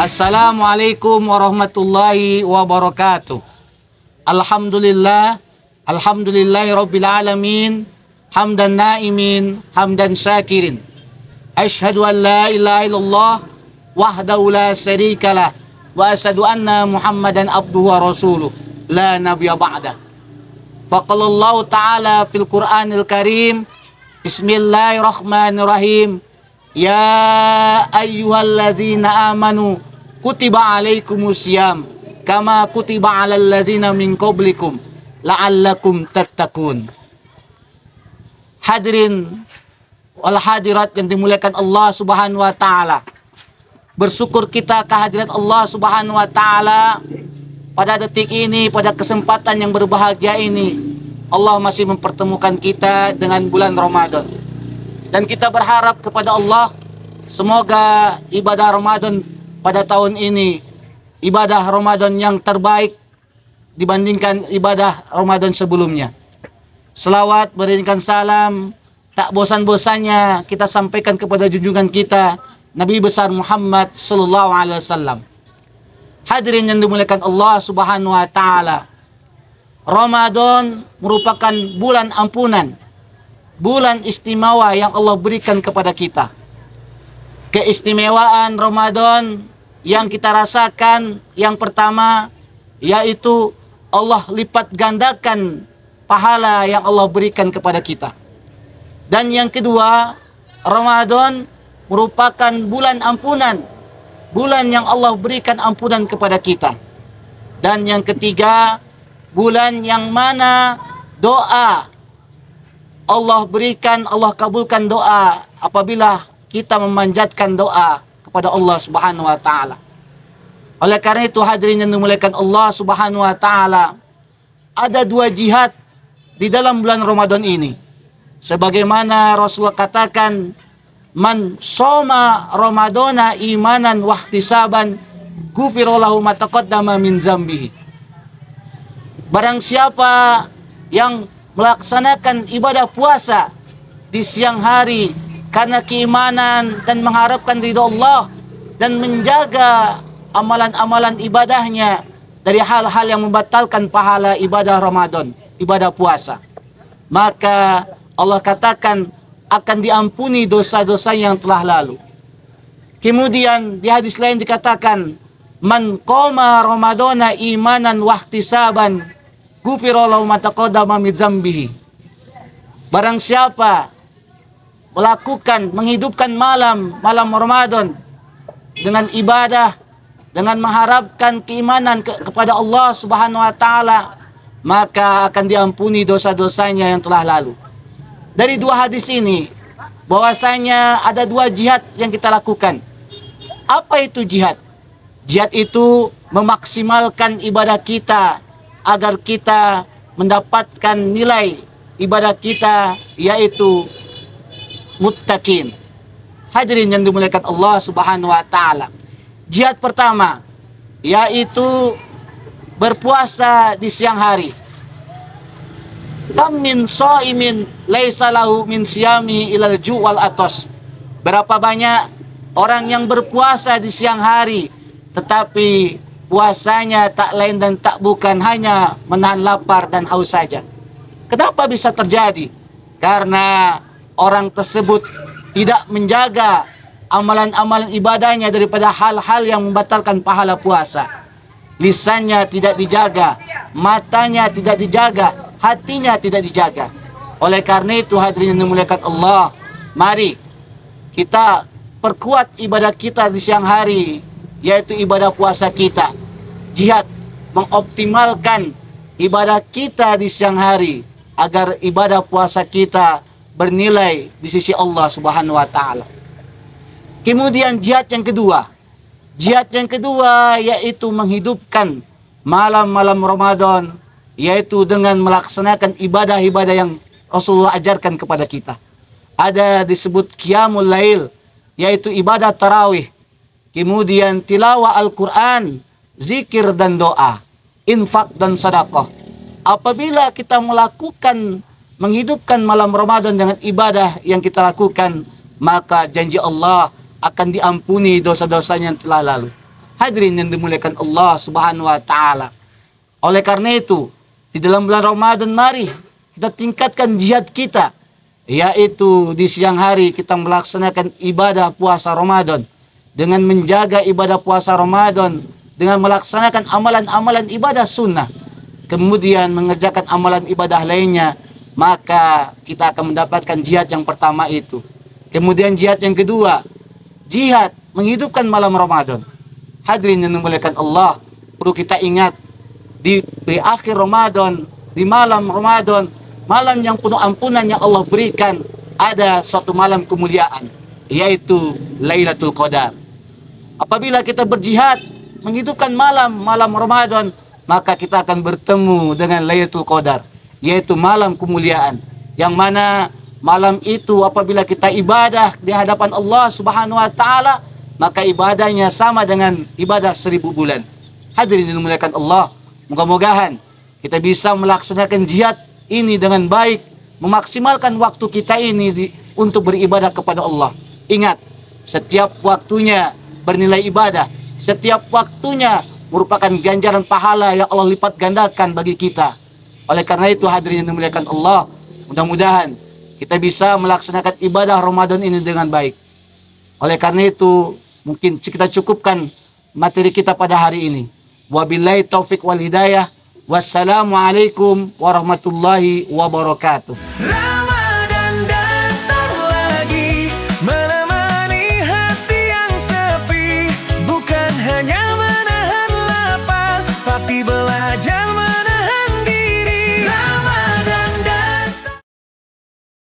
Assalamualaikum warahmatullahi wabarakatuh. Alhamdulillah, alhamdulillahi rabbil alamin, hamdan naimin, hamdan syakirin. Asyhadu an la ilaha illallah wahdahu la syarikalah wa asyhadu anna Muhammadan abduhu wa rasuluh la nabiyya ba'da. Faqalallahu ta'ala fil Qur'anil Karim, Bismillahirrahmanirrahim. Ya ayyuhalladzina amanu kutiba alaikumusiyam kama kutiba alal ladzina min qablikum la'allakum tattaqun. Hadirin wal hadirat yang dimuliakan Allah Subhanahu wa taala. Bersyukur kita kehadirat Allah Subhanahu wa taala pada detik ini, pada kesempatan yang berbahagia ini. Allah masih mempertemukan kita dengan bulan Ramadan. Dan kita berharap kepada Allah, semoga ibadah Ramadan pada tahun ini ibadah Ramadan yang terbaik dibandingkan ibadah Ramadan sebelumnya. Selawat, berikan salam, tak bosan-bosannya kita sampaikan kepada junjungan kita Nabi besar Muhammad sallallahu alaihi wasallam. Hadirin yang dimuliakan Allah Subhanahu wa taala. Ramadan merupakan bulan ampunan, bulan istimewa yang Allah berikan kepada kita. Keistimewaan Ramadan yang kita rasakan yang pertama yaitu Allah lipat gandakan pahala yang Allah berikan kepada kita. Dan yang kedua, Ramadan merupakan bulan ampunan, bulan yang Allah berikan ampunan kepada kita. Dan yang ketiga, bulan yang mana doa Allah berikan, Allah kabulkan doa apabila kita memanjatkan doa kepada Allah Subhanahu wa taala. Oleh karena itu hadirin yang dimuliakan Allah Subhanahu wa taala, ada dua jihad di dalam bulan Ramadan ini. Sebagaimana Rasulullah katakan, man shoma ramadana imanan wahtisaban ghufira lahu ma taqaddama min dzambihi. Barang siapa yang melaksanakan ibadah puasa di siang hari karena keimanan dan mengharapkan ridha Allah dan menjaga amalan-amalan ibadahnya dari hal-hal yang membatalkan pahala ibadah Ramadan, ibadah puasa, maka Allah katakan akan diampuni dosa-dosa yang telah lalu. Kemudian di hadis lain dikatakan, man qoma ramadana imanan wahtisaban ghufira lahu ma taqaddama min dzambihi. Barang siapa melakukan, menghidupkan malam Ramadan dengan ibadah, dengan mengharapkan keimanan kepada Allah Subhanahu wa taala, maka akan diampuni dosa-dosanya yang telah lalu. Dari dua hadis ini bahwasanya ada dua jihad yang kita lakukan. Apa itu jihad? Jihad itu memaksimalkan ibadah kita agar kita mendapatkan nilai ibadah kita yaitu muttaqin. Hadirin yang dimuliakan Allah Subhanahu wa taala. Jihad pertama yaitu berpuasa di siang hari. Kam min shaimin laisa lahu min siyami ilal ju' wal atos. Berapa banyak orang yang berpuasa di siang hari tetapi puasanya tak lain dan tak bukan hanya menahan lapar dan haus saja. Kenapa bisa terjadi? Karena orang tersebut tidak menjaga amalan-amalan ibadahnya daripada hal-hal yang membatalkan pahala puasa. Lisannya tidak dijaga, matanya tidak dijaga, hatinya tidak dijaga. Oleh karena itu hadirin yang dimuliakan Allah, mari kita perkuat ibadah kita di siang hari, yaitu ibadah puasa kita. Jihad mengoptimalkan ibadah kita di siang hari agar ibadah puasa kita bernilai di sisi Allah Subhanahu wa taala. Kemudian jihad yang kedua. Jihad yang kedua yaitu menghidupkan malam-malam Ramadan, yaitu dengan melaksanakan ibadah-ibadah yang Rasulullah ajarkan kepada kita. Ada disebut qiyamul lail, yaitu ibadah tarawih. Kemudian tilawah Al-Quran, zikir dan doa, infak dan sedekah. Apabila kita melakukan, menghidupkan malam Ramadan dengan ibadah yang kita lakukan, maka janji Allah akan diampuni dosa-dosanya yang telah lalu. Hadirin yang dimuliakan Allah Subhanahu wa taala. Oleh karena itu, di dalam bulan Ramadan mari kita tingkatkan jihad kita, yaitu di siang hari kita melaksanakan ibadah puasa Ramadan dengan menjaga ibadah puasa Ramadan dengan melaksanakan amalan-amalan ibadah sunnah, kemudian mengerjakan amalan ibadah lainnya, maka kita akan mendapatkan jihad yang pertama itu. Kemudian jihad yang kedua, jihad menghidupkan malam Ramadan. Hadirin yang dimuliakan Allah, perlu kita ingat di akhir Ramadan, di malam Ramadan, malam yang penuh ampunan yang Allah berikan, ada suatu malam kemuliaan, yaitu Lailatul Qadar. Apabila kita berjihad menghidupkan malam Ramadan, maka kita akan bertemu dengan Lailatul Qadar, yaitu malam kemuliaan, yang mana malam itu apabila kita ibadah di hadapan Allah Subhanahu wa taala, maka ibadahnya sama dengan ibadah 1000 bulan. Hadirin yang dimuliakan Allah, moga-mogahan kita bisa melaksanakan jihad ini dengan baik, memaksimalkan waktu kita ini untuk beribadah kepada Allah. Ingat, setiap waktunya bernilai ibadah, setiap waktunya merupakan ganjaran pahala yang Allah lipat gandakan bagi kita. Oleh karena itu, hadirin yang dimuliakan Allah, mudah-mudahan kita bisa melaksanakan ibadah Ramadan ini dengan baik. Oleh karena itu, mungkin kita cukupkan materi kita pada hari ini. Wabillahi taufik wal hidayah. Wassalamualaikum warahmatullahi wabarakatuh.